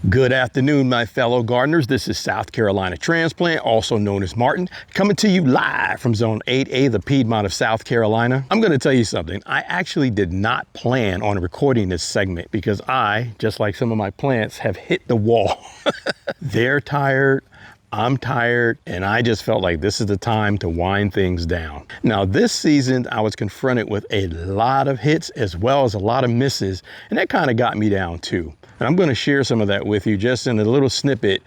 Good afternoon, my fellow gardeners. This is South Carolina Transplant, also known as Martin, coming to you live from Zone 8A, the Piedmont of South Carolina. I'm going to tell you something. I actually did not plan on recording this segment because I, just like some of my plants, have hit the wall. They're tired. I'm tired, and I just felt like this is the time to wind things down. Now, this season, I was confronted with a lot of hits as well as a lot of misses, and that kind of got me down too. And I'm going to share some of that with you just in a little snippet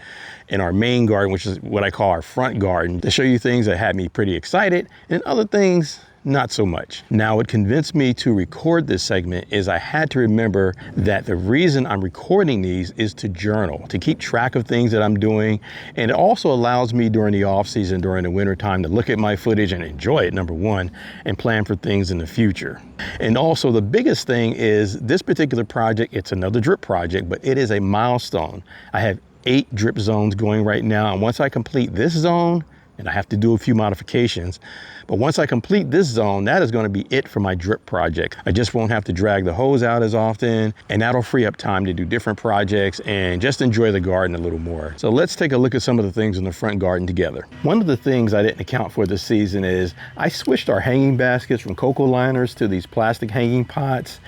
in our main garden, which is what I call our front garden, to show you things that had me pretty excited and other things not so much. Now, what convinced me to record this segment is I had to remember that the reason I'm recording these is to journal, to keep track of things that I'm doing. And it also allows me during the off season, during the winter time, to look at my footage and enjoy it, number one, and plan for things in the future. And also the biggest thing is this particular project, it's another drip project, but it is a milestone. I have 8 drip zones going right now. And once I complete this zone, and I have to do a few modifications, but once I complete this zone, that is going to be it for my drip project. I just won't have to drag the hose out as often, and that'll free up time to do different projects and just enjoy the garden a little more. So let's take a look at some of the things in the front garden together. One of the things I didn't account for this season is I switched our hanging baskets from coco liners to these plastic hanging pots.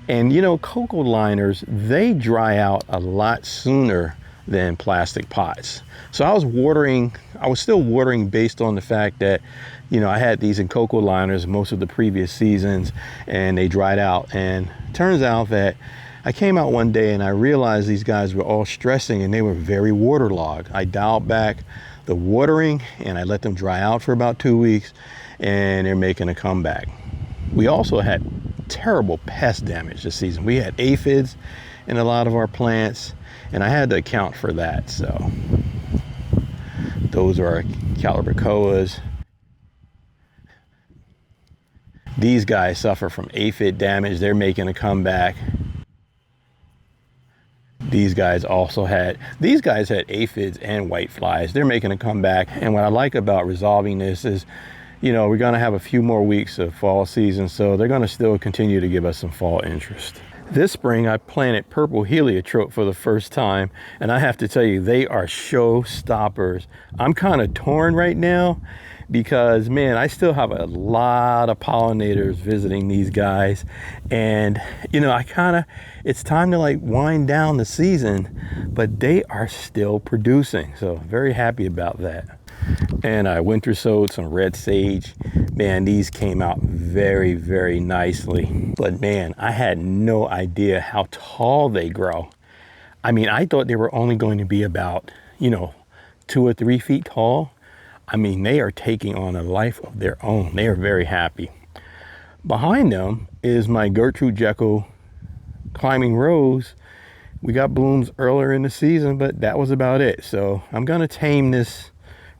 And you know, coco liners, they dry out a lot sooner than plastic pots. So I was still watering based on the fact that, you know, I had these in coco liners most of the previous seasons and they dried out. And it turns out that I came out one day and I realized these guys were all stressing and they were very waterlogged. I dialed back the watering and I let them dry out for about 2 weeks and they're making a comeback. We also had terrible pest damage this season. We had aphids in a lot of our plants, and I had to account for that. So those are our calibrachoas. These guys suffer from aphid damage. They're making a comeback. These guys had aphids and whiteflies. They're making a comeback. And what I like about resolving this is, you know, we're gonna have a few more weeks of fall season, so they're gonna still continue to give us some fall interest. This spring, I planted purple heliotrope for the first time, and I have to tell you, they are showstoppers. I'm kind of torn right now because, man, I still have a lot of pollinators visiting these guys. And, you know, it's time to like wind down the season, but they are still producing. So very happy about that. And I winter sowed some red sage. Man, these came out very, very nicely. But man, I had no idea how tall they grow. I mean, I thought they were only going to be about, you know, 2 or 3 feet tall. I mean, they are taking on a life of their own. They are very happy. Behind them is my Gertrude Jekyll climbing rose. We got blooms earlier in the season, but that was about it. So I'm going to tame this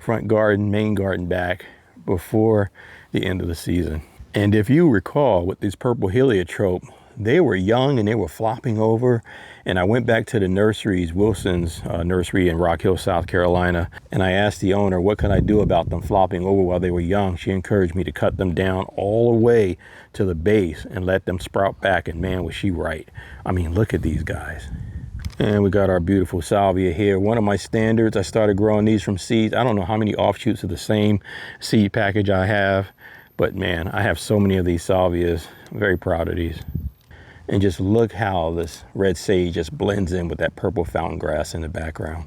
main garden back before the end of the season. And if you recall with these purple heliotrope, they were young and they were flopping over. And I went back to the nurseries, Wilson's nursery in Rock Hill, South Carolina. And I asked the owner, what could I do about them flopping over while they were young? She encouraged me to cut them down all the way to the base and let them sprout back. And man, was she right. I mean, look at these guys. And we got our beautiful salvia here. One of my standards, I started growing these from seeds. I don't know how many offshoots of the same seed package I have, but man, I have so many of these salvias. I'm very proud of these. And just look how this red sage just blends in with that purple fountain grass in the background.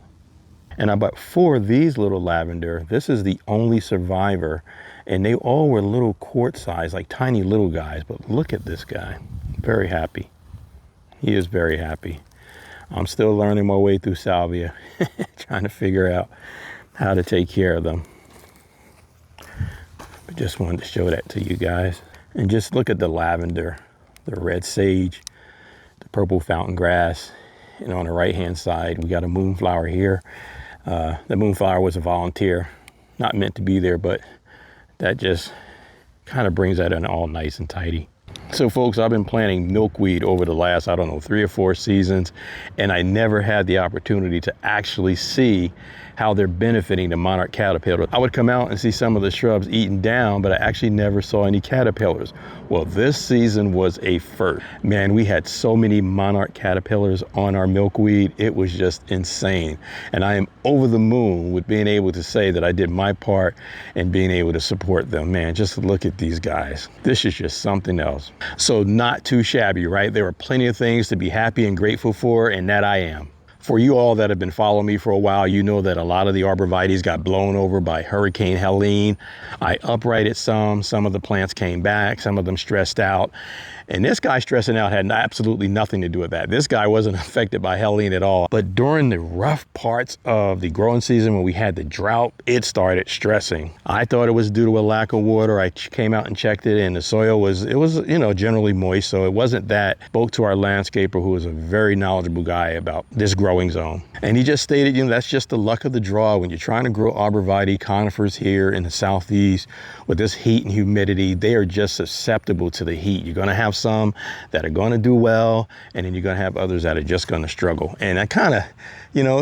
And I bought 4 of these little lavender. This is the only survivor. And they all were little quart size, like tiny little guys. But look at this guy, very happy. He is very happy. I'm still learning my way through salvia, trying to figure out how to take care of them. But just wanted to show that to you guys. And just look at the lavender, the red sage, the purple fountain grass. And on the right-hand side, we got a moonflower here. The moonflower was a volunteer, not meant to be there, but that just kind of brings that in all nice and tidy. So folks, I've been planting milkweed over the last, I don't know, 3 or 4 seasons, and I never had the opportunity to actually see how they're benefiting the monarch caterpillar. I would come out and see some of the shrubs eaten down, but I actually never saw any caterpillars. Well, this season was a first. Man, we had so many monarch caterpillars on our milkweed. It was just insane. And I am over the moon with being able to say that I did my part and being able to support them. Man, just look at these guys. This is just something else. So not too shabby, right? There are plenty of things to be happy and grateful for, and that I am. For you all that have been following me for a while, you know that a lot of the arborvitaes got blown over by Hurricane Helene. I uprighted some of the plants came back, some of them stressed out. And this guy stressing out had absolutely nothing to do with that. This guy wasn't affected by Helene at all. But during the rough parts of the growing season when we had the drought, it started stressing. I thought it was due to a lack of water. I came out and checked it, and the soil was generally moist, so it wasn't that. Spoke to our landscaper, who was a very knowledgeable guy about this growing zone. And he just stated, that's just the luck of the draw when you're trying to grow arborvitae conifers here in the southeast with this heat and humidity. They are just susceptible to the heat. You're going to have some that are going to do well, and then you're going to have others that are just going to struggle. And I kind of,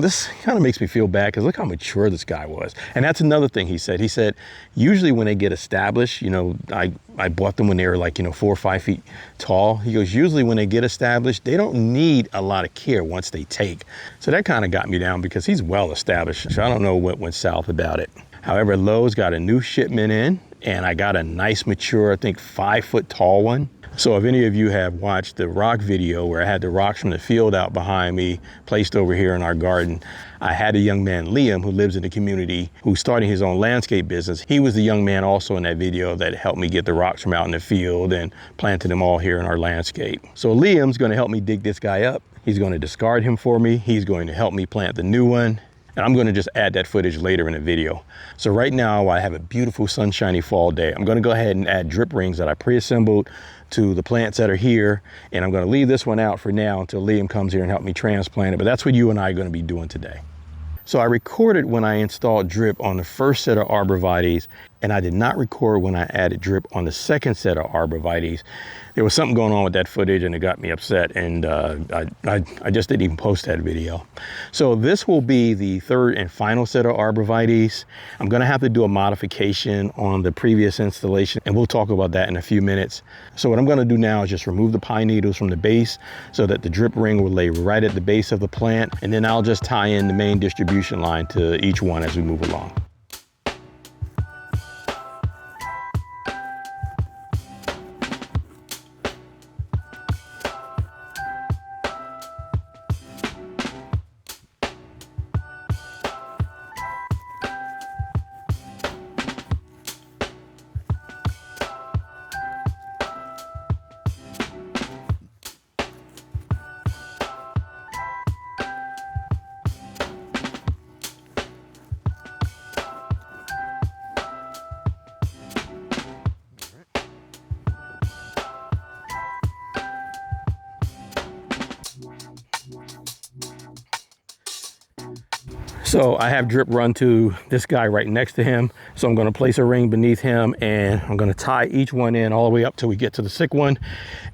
this kind of makes me feel bad, because look how mature this guy was. And that's another thing he said. He said, usually when they get established, I bought them when they were like, 4 or 5 feet tall. He goes, usually when they get established, they don't need a lot of care once they take. So that kind of got me down, because he's well established. So I don't know what went south about it. However, Lowe's got a new shipment in, and I got a nice mature, I think 5 foot tall one. So if any of you have watched the rock video where I had the rocks from the field out behind me placed over here in our garden, I had a young man, Liam, who lives in the community, who's starting his own landscape business. He was the young man also in that video that helped me get the rocks from out in the field and planted them all here in our landscape. So Liam's going to help me dig this guy up. He's going to discard him for me. He's going to help me plant the new one. And I'm going to just add that footage later in the video. So right now I have a beautiful sunshiny fall day. I'm going to go ahead and add drip rings that I pre-assembled to the plants that are here. And I'm going to leave this one out for now until Liam comes here and help me transplant it. But that's what you and I are going to be doing today. So I recorded when I installed drip on the first set of arborvitaes, and I did not record when I added drip on the second set of arborvitaes. There was something going on with that footage, and it got me upset, and I just didn't even post that video. So this will be the third and final set of arborvitaes. I'm going to have to do a modification on the previous installation, and we'll talk about that in a few minutes. So what I'm going to do now is just remove the pine needles from the base so that the drip ring will lay right at the base of the plant, and then I'll just tie in the main distribution line to each one as we move along. So I have drip run to this guy right next to him. So I'm going to place a ring beneath him, and I'm going to tie each one in all the way up till we get to the sick one.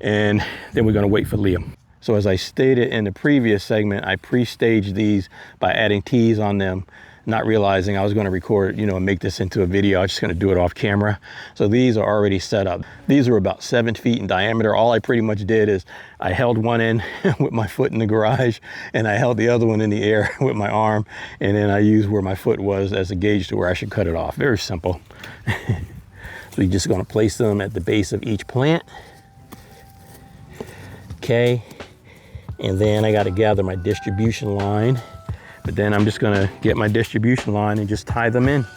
And then we're going to wait for Liam. So as I stated in the previous segment, I pre-staged these by adding tees on them, not realizing I was going to record, and make this into a video. I was just going to do it off camera. So these are already set up. These are about 7 feet in diameter. All I pretty much did is I held one in with my foot in the garage, and I held the other one in the air with my arm. And then I used where my foot was as a gauge to where I should cut it off. Very simple. So you're just going to place them at the base of each plant. Okay. And then I got to gather my distribution line. But then I'm just gonna get my distribution line and just tie them in.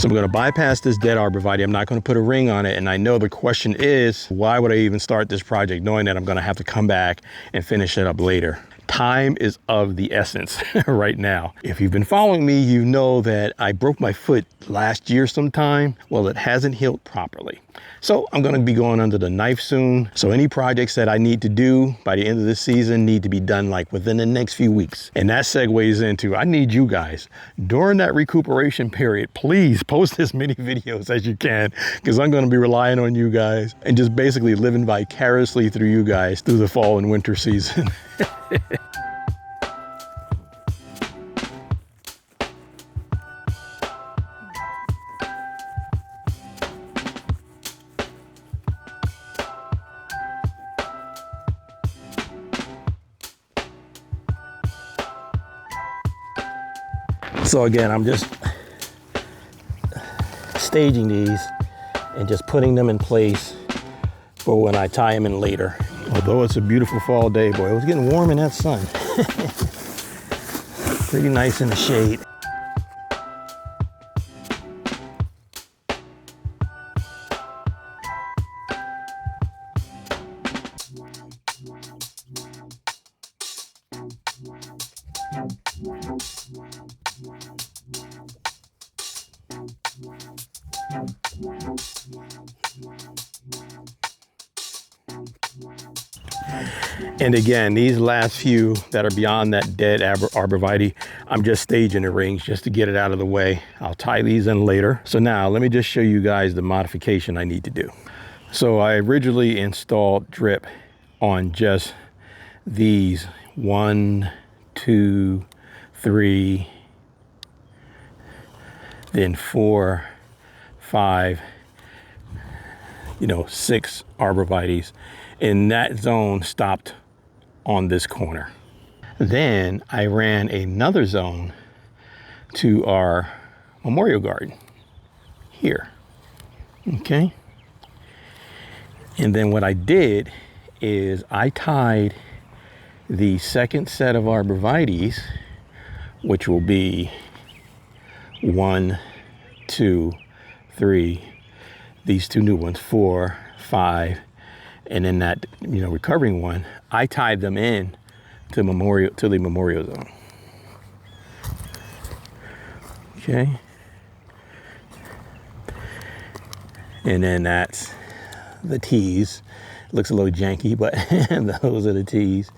So I'm going to bypass this dead arborvitae. I'm not going to put a ring on it. And I know the question is, why would I even start this project knowing that I'm going to have to come back and finish it up later? Time is of the essence right now. If you've been following me, you know that I broke my foot last year sometime. Well, it hasn't healed properly. So I'm going to be going under the knife soon. So any projects that I need to do by the end of this season need to be done like within the next few weeks. And that segues into, I need you guys during that recuperation period, please post as many videos as you can, because I'm going to be relying on you guys and just basically living vicariously through you guys through the fall and winter season. So again, I'm just staging these and just putting them in place for when I tie them in later. Although it's a beautiful fall day, boy, it was getting warm in that sun. Pretty nice in the shade. And again, these last few that are beyond that dead arborvitae, I'm just staging the rings just to get it out of the way. I'll tie these in later. So now let me just show you guys the modification I need to do. So I originally installed drip on just these 1, 2, 3, then 4, 5, 6 arborvitaes. And that zone stopped on this corner. Then I ran another zone to our memorial garden here, okay? And then what I did is I tied the second set of arborvitaes, which will be 1, 2, 3, these two new ones, 4, 5, and then that recovering one, I tied them in to the memorial zone. Okay. And then that's the tees. Looks a little janky, but those are the tees.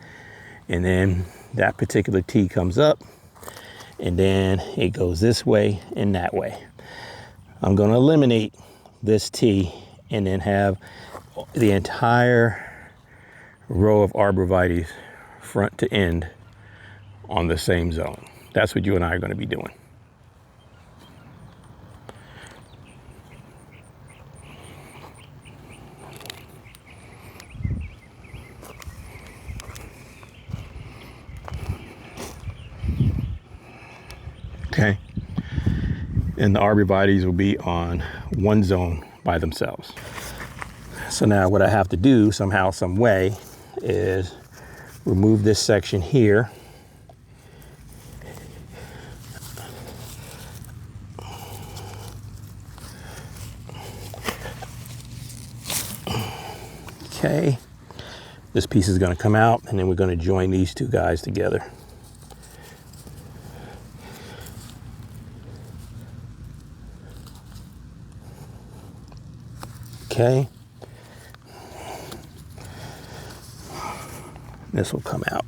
And then that particular tee comes up, and then it goes this way and that way. I'm going to eliminate this tee and then have the entire row of arborvitaes front to end on the same zone. That's what you and I are going to be doing. Okay. And the arborvitaes will be on one zone by themselves. So now what I have to do somehow, some way, is remove this section here. Okay, this piece is going to come out, and then we're going to join these two guys together. Okay. This will come out.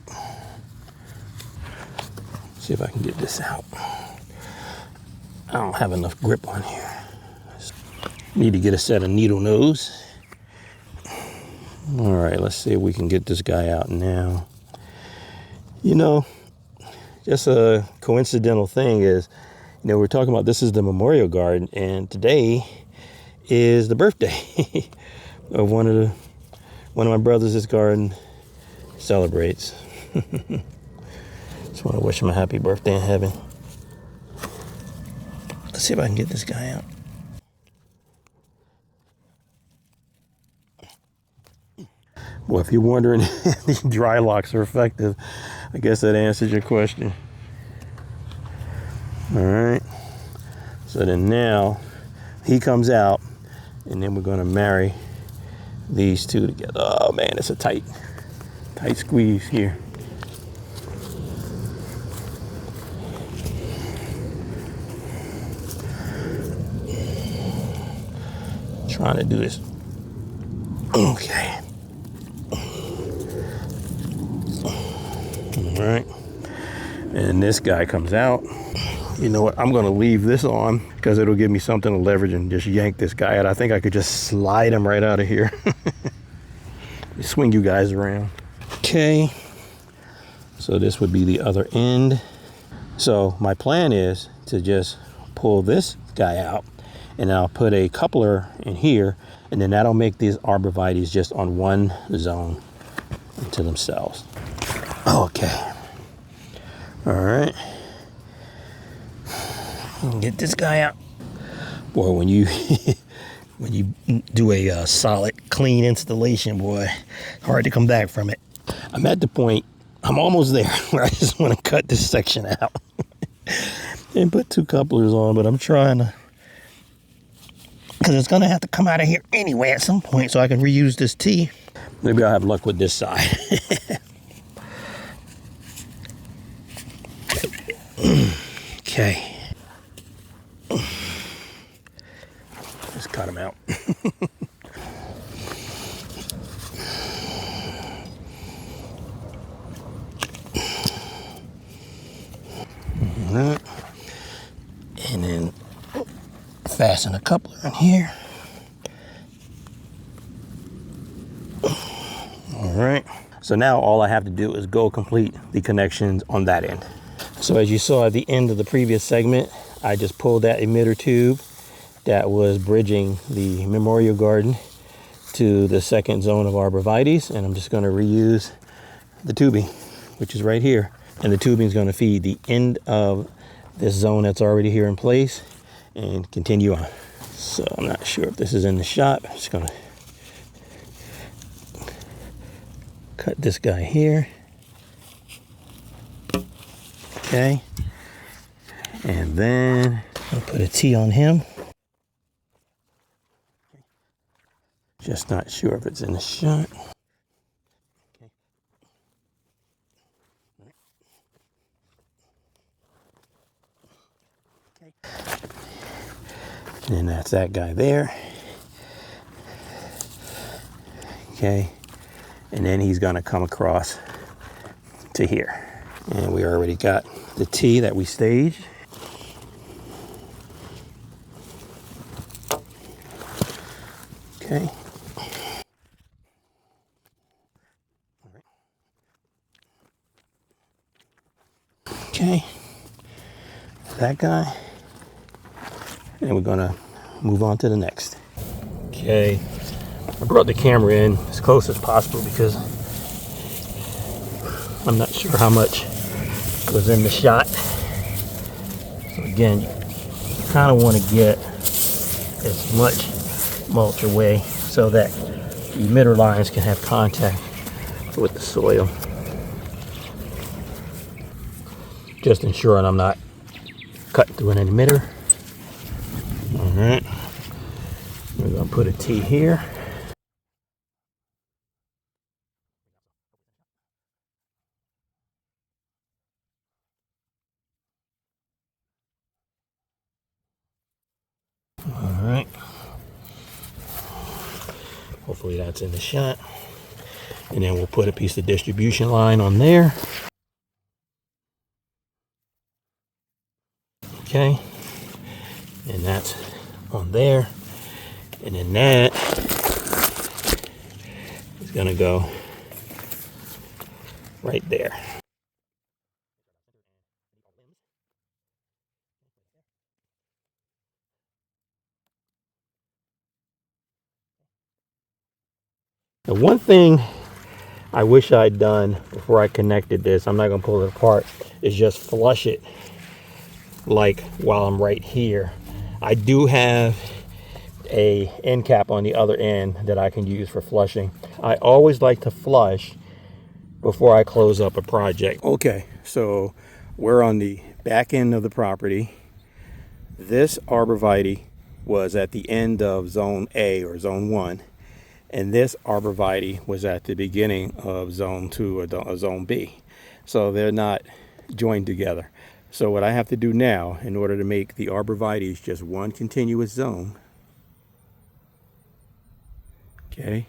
See if I can get this out. I don't have enough grip on here. Need to get a set of needle nose. All right, let's see if we can get this guy out now. Just a coincidental thing is, we're talking about this is the memorial garden, and today is the birthday of one of my brothers' garden celebrates. Just want to wish him a happy birthday in heaven. Let's see if I can get this guy out. Well, if you're wondering if these dry locks are effective, I guess that answers your question. All right. So then now he comes out, and then we're gonna marry these two together. Oh man, it's a tight squeeze here. Trying to do this. Okay. All right. And this guy comes out. You know what? I'm going to leave this on because it'll give me something to leverage and just yank this guy out. I think I could just slide him right out of here. Swing you guys around. Okay. So this would be the other end. So my plan is to just pull this guy out, and I'll put a coupler in here, and then that'll make these arborvitaes just on one zone to themselves. Okay. All right. Get this guy out. Boy, when you when you do a solid, clean installation, boy, hard to come back from it. I'm at the point, I'm almost there, where I just want to cut this section out and put two couplers on, but I'm trying to, because it's going to have to come out of here anyway at some point so I can reuse this T. Maybe I'll have luck with this side. Okay. Just cut him out. Alright. And then fasten a coupler in here. Alright. So now all I have to do is go complete the connections on that end. So as you saw at the end of the previous segment, I just pulled that emitter tube that was bridging the memorial garden to the second zone of arborvitaes, and I'm just going to reuse the tubing, which is right here. And the tubing is going to feed the end of this zone that's already here in place and continue on. So I'm not sure if this is in the shot. I'm just going to cut this guy here. Okay. And then I'll put a T on him. Just not sure if it's in the shot. Okay. And that's that guy there. Okay. And then he's going to come across to here. And we already got the T that we staged. Okay. Okay. That guy. And we're gonna move on to the next. Okay. I brought the camera in as close as possible because I'm not sure how much was in the shot. So again, you kind of want to get as much mulch away so that the emitter lines can have contact with the soil. Just ensuring I'm not cutting through an emitter. All right, we're gonna put a T here. All right. Hopefully that's in the shot. And then we'll put a piece of distribution line on there. Okay. And that's on there. And then that is going to go right there. The one thing I wish I'd done before I connected this, I'm not going to pull it apart, is just flush it like while I'm right here. I do have a end cap on the other end that I can use for flushing. I always like to flush before I close up a project. Okay, so we're on the back end of the property. This Arborvitae was at the end of zone A or zone 1, and this Arborvitae was at the beginning of zone 2 or zone B. So they're not joined together. So what I have to do now in order to make the Arborvitaes just one continuous zone, okay,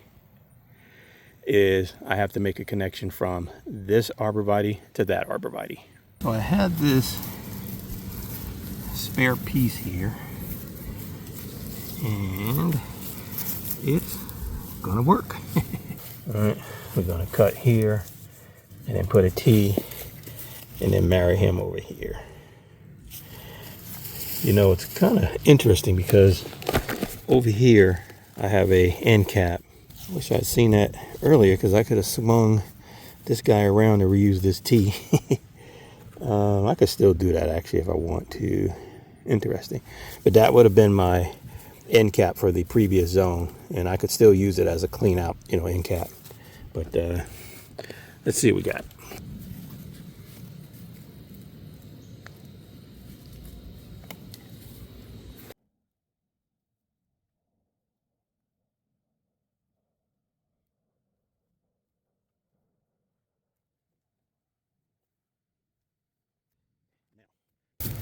is I have to make a connection from this Arborvitae to that Arborvitae. So I had this spare piece here, and it's gonna work. All right, we're gonna cut here and then put a T and then marry him over here. You know, it's kind of interesting because over here I have a end cap. I wish I'd seen that earlier because I could have swung this guy around and reused this T. I could still do that actually if I want to. Interesting. But that would have been my end cap for the previous zone, and I could still use it as a clean out, you know, end cap. But let's see what we got.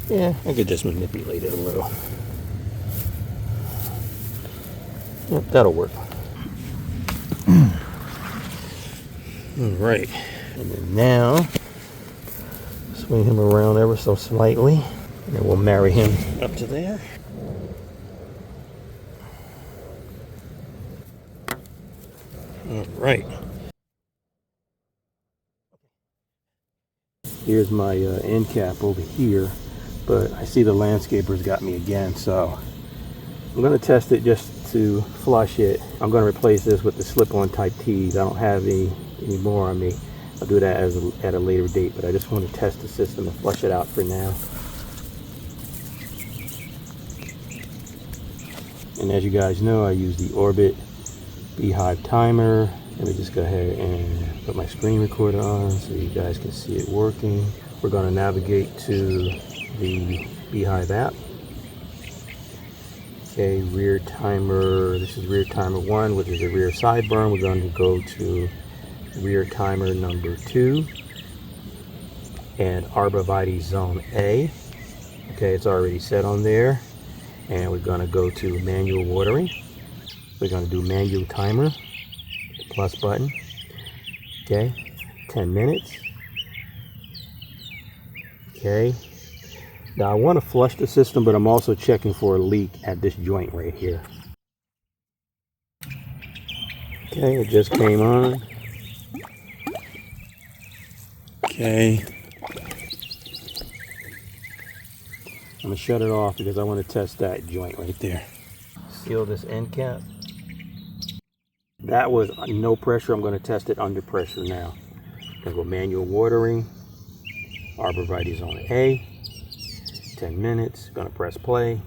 Yeah, I could just manipulate it a little. Yep, that'll work. All right, and then now swing him around ever so slightly, and then we'll marry him up to there. All right. Here's my end cap over here, but I see the landscaper's got me again, so I'm going to test it just to flush it. I'm going to replace this with the slip-on type tees. I don't have any more on me. I'll do that at a later date, but I just want to test the system and flush it out for now. And as you guys know, I use the Orbit Beehive timer. Let me just go ahead and put my screen recorder on so you guys can see it working. We're going to navigate to the Beehive app. Okay, rear timer. This is rear timer 1, which is a rear sideburn. We're going to go to rear timer number 2 and Arborvitae zone A. Okay, it's already set on there. And we're going to go to manual watering. We're going to do manual timer, the plus button. Okay, 10 minutes. Okay. Now I want to flush the system, but I'm also checking for a leak at this joint right here. Okay, it just came on. Okay. I'm going to shut it off because I want to test that joint right there. Seal this end cap. That was no pressure. I'm going to test it under pressure now. I'm going to go manual watering. Arborvitae zone A. 10 minutes. Going to press play.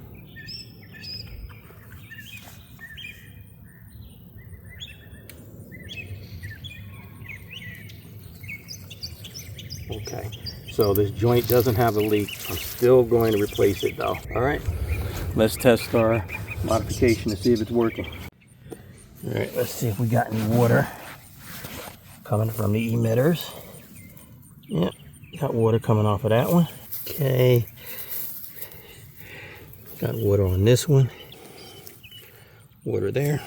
Okay. So this joint doesn't have a leak. I'm still going to replace it though. All right, let's test our modification to see if it's working. All right, let's see if we got any water coming from the emitters. Yep, got water coming off of that one. Okay, got water on this one. Water there.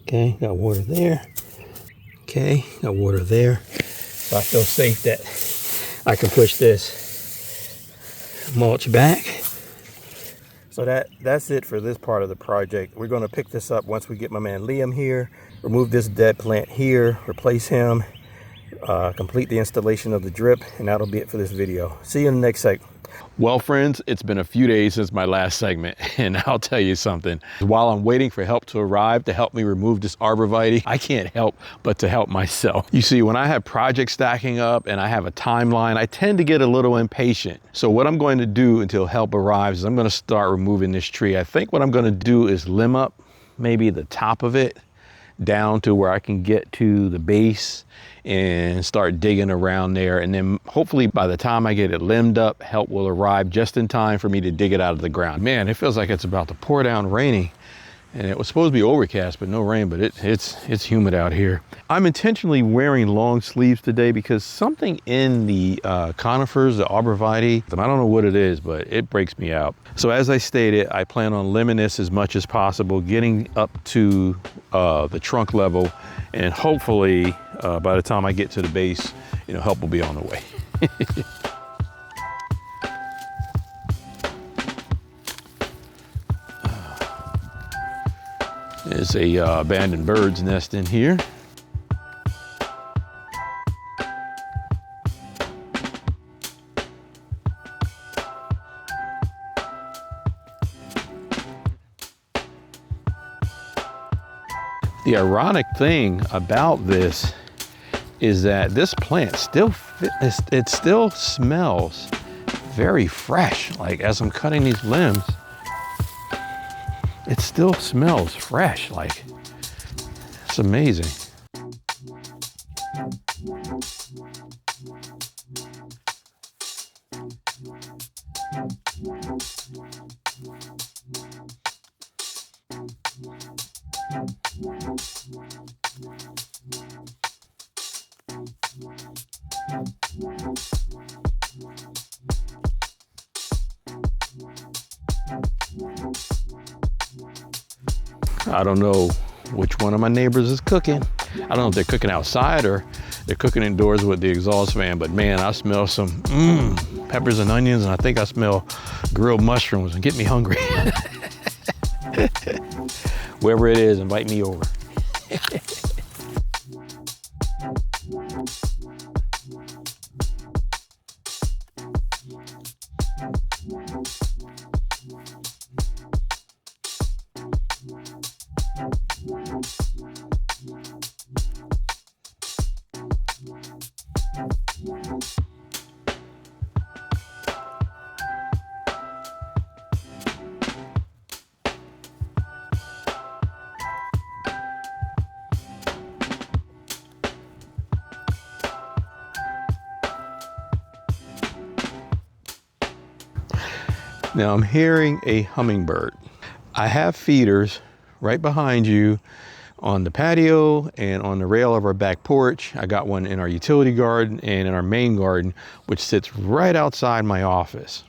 Okay, got water there. Okay, got water there. So I feel safe that I can push this mulch back. So that's it for this part of the project. We're going to pick this up once we get my man Liam here, remove this dead plant here, replace him, complete the installation of the drip, and that'll be it for this video. See you in the next segment. Well, friends, it's been a few days since my last segment, and I'll tell you something. While I'm waiting for help to arrive to help me remove this Arborvitae, I can't help but to help myself. You see, when I have projects stacking up and I have a timeline, I tend to get a little impatient. So what I'm going to do until help arrives is I'm going to start removing this tree. I think what I'm going to do is limb up maybe the top of it down to where I can get to the base and start digging around there. And then hopefully by the time I get it limbed up, help will arrive just in time for me to dig it out of the ground. Man, it feels like it's about to pour down raining. And it was supposed to be overcast, but no rain, but it's humid out here. I'm intentionally wearing long sleeves today because something in the conifers, the Arborvitae, I don't know what it is, but it breaks me out. So as I stated, I plan on limbing this as much as possible, getting up to the trunk level, and hopefully by the time I get to the base, help will be on the way. There's a abandoned bird's nest in here. The ironic thing about this is that this plant still smells very fresh. Like as I'm cutting these limbs, it still smells fresh. Like, it's amazing. I don't know which one of my neighbors is cooking. I don't know if they're cooking outside or they're cooking indoors with the exhaust fan, but man, I smell some peppers and onions, and I think I smell grilled mushrooms, and get me hungry. Wherever it is, invite me over. Now I'm hearing a hummingbird. I have feeders right behind you on the patio and on the rail of our back porch. I got one in our utility garden and in our main garden, which sits right outside my office.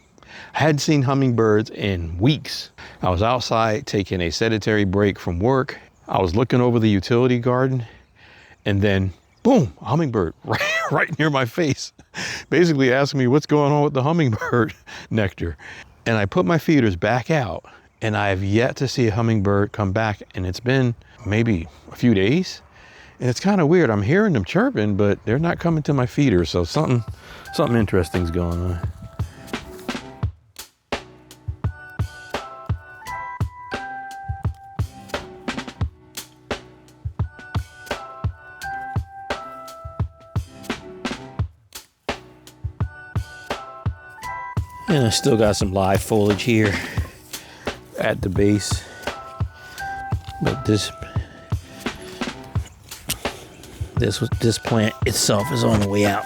I hadn't seen hummingbirds in weeks. I was outside taking a sedentary break from work. I was looking over the utility garden, and then boom, a hummingbird right near my face, basically asking me what's going on with the hummingbird nectar. And I put my feeders back out, and I have yet to see a hummingbird come back, and it's been maybe a few days. And it's kind of weird. I'm hearing them chirping, but they're not coming to my feeders, so something interesting's going on. And I still got some live foliage here at the base, but this plant itself is on the way out.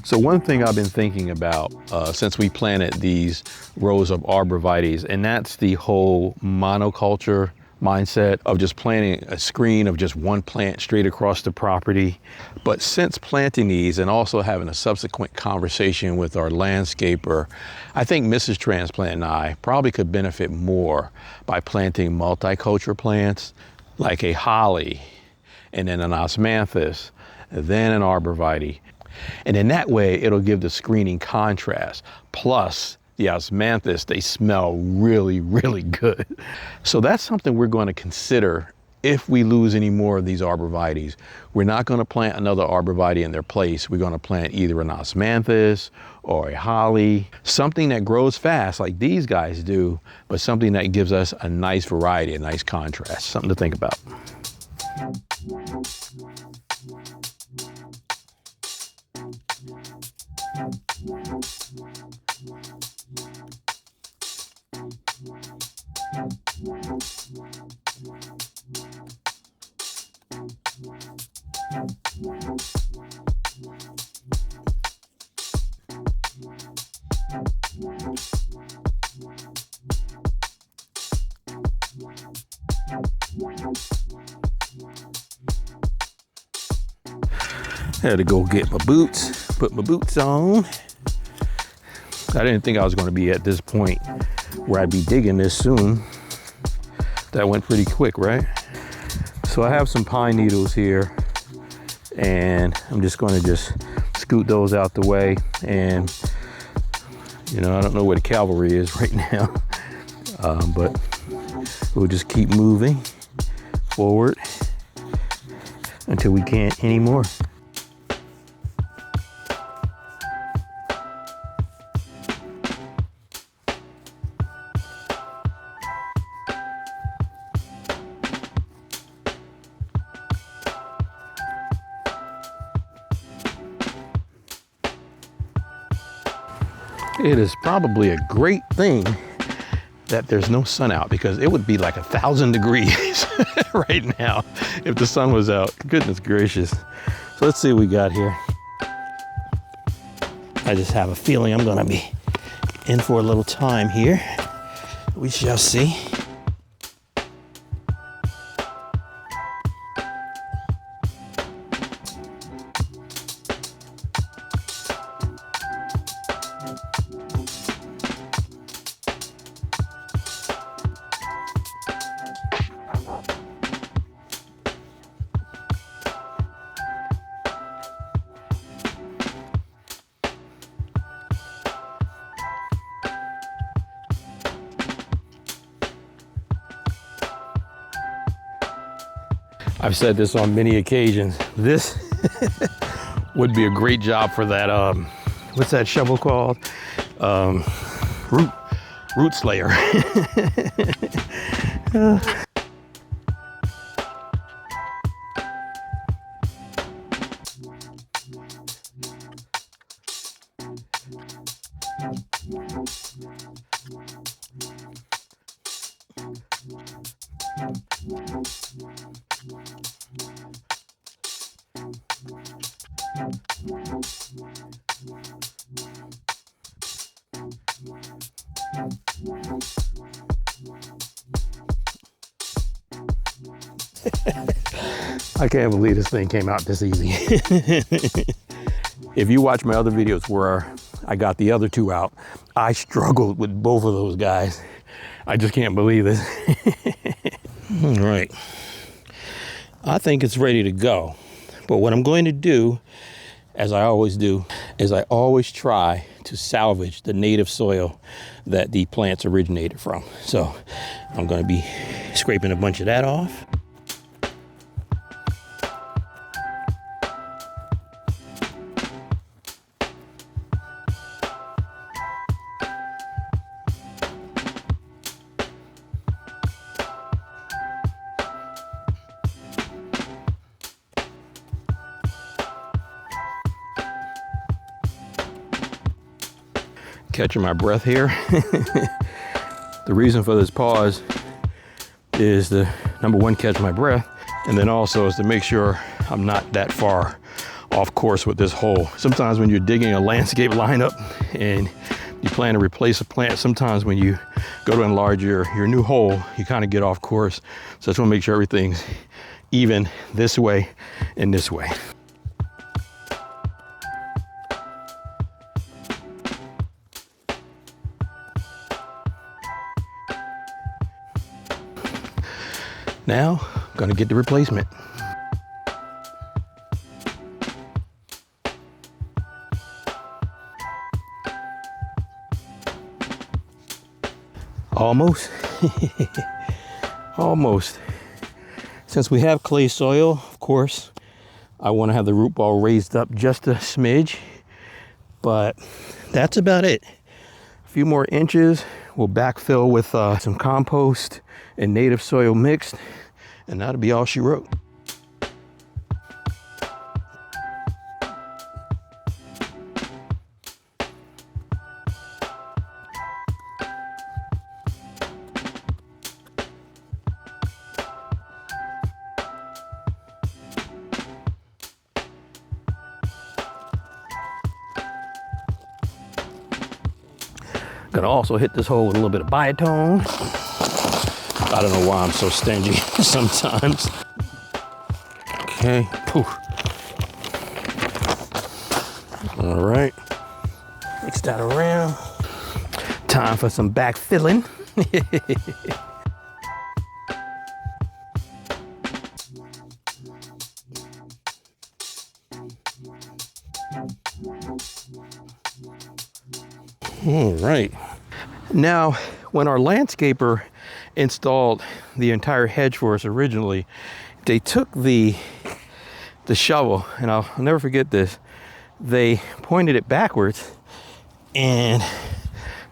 So one thing I've been thinking about since we planted these rows of Arborvitaes, and that's the whole monoculture mindset of just planting a screen of just one plant straight across the property. But since planting these and also having a subsequent conversation with our landscaper, I think Mrs. TransPlant and I probably could benefit more by planting multicultural plants like a holly, and then an osmanthus, then an Arborvitae. And in that way, it'll give the screening contrast. Plus, the osmanthus, they smell really, really good. So that's something we're going to consider if we lose any more of these Arborvitaes. We're not going to plant another Arborvitae in their place. We're going to plant either an osmanthus or a holly, something that grows fast like these guys do, but something that gives us a nice variety, a nice contrast, something to think about. Had to go get my boots, put my boots on. I didn't think I was going to be at this point where I'd be digging this soon. That went pretty quick, right? So I have some pine needles here, and I'm just going to just scoot those out the way. And you know, I don't know where the cavalry is right now, but we'll just keep moving forward until we can't anymore. It is probably a great thing that there's no sun out, because it would be like 1,000 degrees right now if the sun was out. Goodness gracious. So let's see what we got here. I just have a feeling I'm gonna be in for a little time here. We shall see. I've said this on many occasions. This would be a great job for that, what's that shovel called? Root slayer. I can't believe this thing came out this easy. If you watch my other videos where I got the other two out, I struggled with both of those guys. I just can't believe this. All right. I think it's ready to go. But what I'm going to do, as I always do, is I always try to salvage the native soil that the plants originated from. So I'm going to be scraping a bunch of that off. Catching my breath here. The reason for this pause is to, number one, catch my breath, and then also is to make sure I'm not that far off course with this hole. Sometimes when you're digging a landscape lineup and you plan to replace a plant, sometimes when you go to enlarge your new hole, you kind of get off course. So I just want to make sure everything's even this way and this way. Now, I'm gonna get the replacement. Almost. Almost. Since we have clay soil, of course, I want to have the root ball raised up just a smidge, but that's about it. A few more inches, we'll backfill with some compost and native soil mixed, and that'll be all she wrote. Gonna also hit this hole with a little bit of biotone. I don't know why I'm so stingy sometimes. Okay, poof. All right, mix that around. Time for some back filling. All right. Now, when our landscaper installed the entire hedge for us originally, they took the shovel, and I'll never forget this, they pointed it backwards and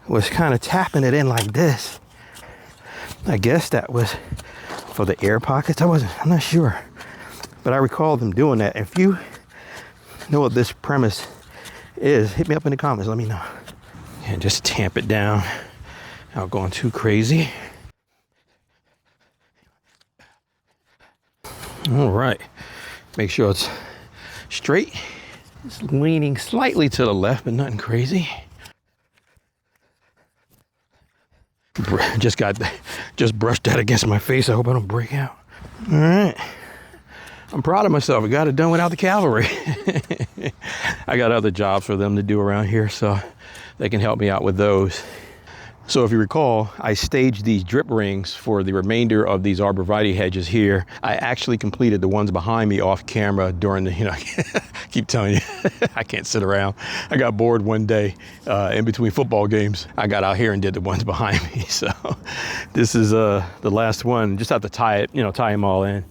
was kind of tapping it in like this. I guess that was for the air pockets. I'm not sure, but I recall them doing that. If you know what this premise is, hit me up in the comments, let me know. And just tamp it down without going too crazy. All right, make sure it's straight. It's leaning slightly to the left, but nothing crazy. Just brushed that against my face. I hope I don't break out. All right, I'm proud of myself. I got it done without the cavalry. I got other jobs for them to do around here, so they can help me out with those. So if you recall, I staged these drip rings for the remainder of these Arborvitae hedges here. I actually completed the ones behind me off camera during the, I keep telling you, I can't sit around. I got bored one day in between football games. I got out here and did the ones behind me. So this is the last one. Just have to tie it, tie them all in.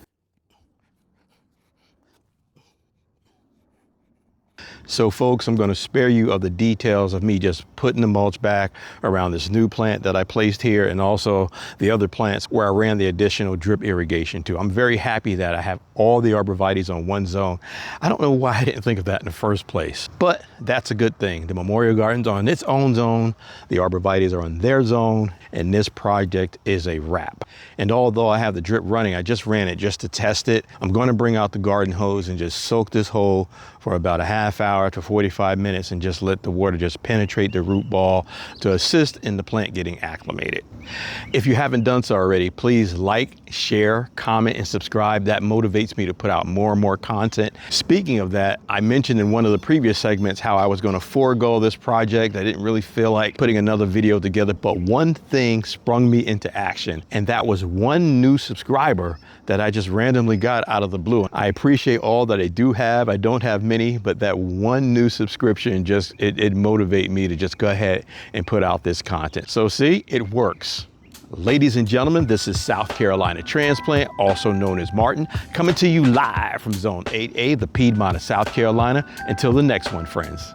So folks, I'm going to spare you of the details of me just putting the mulch back around this new plant that I placed here, and also the other plants where I ran the additional drip irrigation to. I'm very happy that I have all the Arborvitaes on one zone. I don't know why I didn't think of that in the first place, but that's a good thing. The Memorial Garden's on its own zone, the Arborvitaes are on their zone, and this project is a wrap. And although I have the drip running, I just ran it just to test it. I'm going to bring out the garden hose and just soak this hole for about a half hour to 45 minutes and just let the water just penetrate the root ball to assist in the plant getting acclimated. If you haven't done so already, please like, share, comment, and subscribe. That motivates me to put out more and more content. Speaking of that, I mentioned in one of the previous segments how I was going to forego this project. I didn't really feel like putting another video together, but one thing sprung me into action, and that was one new subscriber that I just randomly got out of the blue. I appreciate all that I do have. I don't have many, but that one new subscription just, it motivated me to just go ahead and put out this content. So see, it works. Ladies and gentlemen, this is South Carolina Transplant, also known as Martin, coming to you live from Zone 8A, the Piedmont of South Carolina. Until the next one, friends.